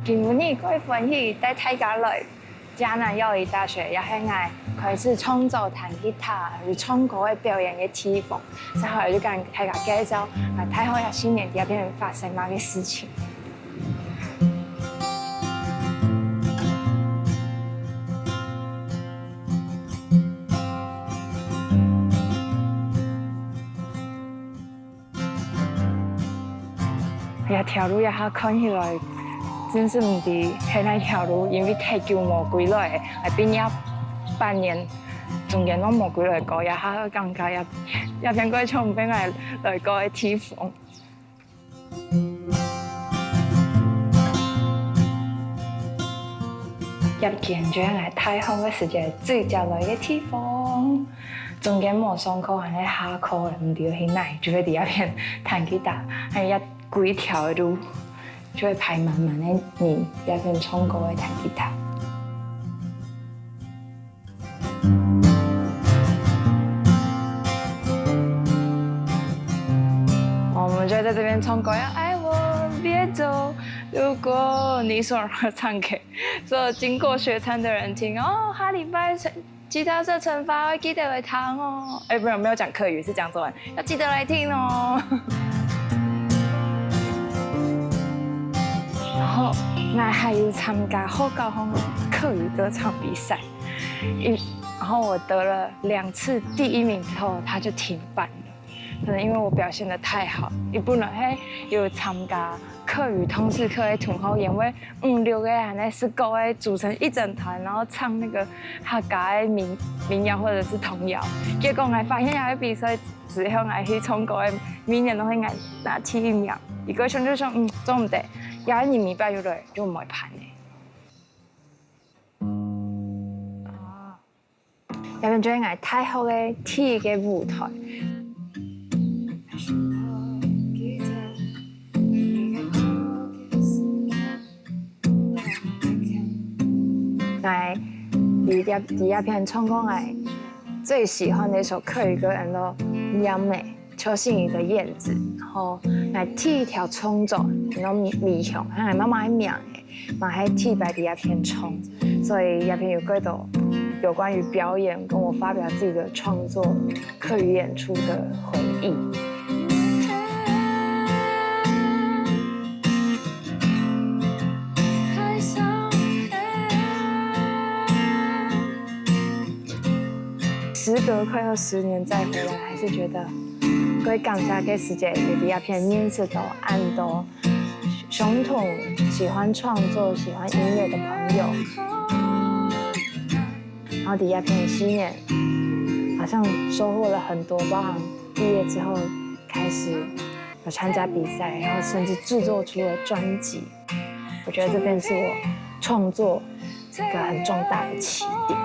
今年可以歡喜帶大家來嘉南藥理大學，也係我開始創作彈吉他、與唱歌嘅表演嘅地方。之後就跟大家介紹太后呀新年底邊發生乜嘅事情。呀，條路也下看起來真是唔知係哪條路，因為太久冇歸來，係變咗半年，中間都冇歸來過，也下感覺也變過從邊來過嘅地方。入見咗係太好嘅時間，最接來嘅地方，中間冇上課，係下課唔知去哪，就喺啲一邊彈吉他，係一幾條路，就會排滿滿的人，一邊唱歌嘅彈吉他。我們就在這邊唱歌呀，愛我別走，如果你說我唱給所經過學餐的人聽哦，下禮拜吉他社懲罰，記得來彈哦。哎，不是，沒有講客語，是講中文，要記得來聽哦。然後我還有參加後高雄客語歌唱比賽，然後我得了2次第1名之後，他就停辦了。可能因為我表現得太好，也不能還有參加客語通識課的同學，因為5、6個人呢是夠誒組成一整團，然後唱那個客家的民謠或者是童謠。結果我發現有個比賽之後，我去唱歌的每年都會拿第1名。一個唱就說做唔得，有一年拜就來就唔會判的。哦，有人覺得我太好嘅第1個舞台。我第一篇唱歌，我最喜歡的一首客語歌，叫做《央美》，邱信宇的《燕子》。然後我第1條創作，然後迷向，我媽媽係名嘅，嘛係第1第一篇唱，所以一篇有幾多有關於表演，跟我發表自己的創作、客語演出的回憶。時隔快要10年再回來，還是覺得各位感謝嘅時間有第一片認識到按到相同喜歡創作、喜歡音樂的朋友，然後第一片新年好像收穫了很多，包含畢業之後開始有參加比賽，然後甚至製作出了專輯。我覺得這邊是我創作一個很重大的起點。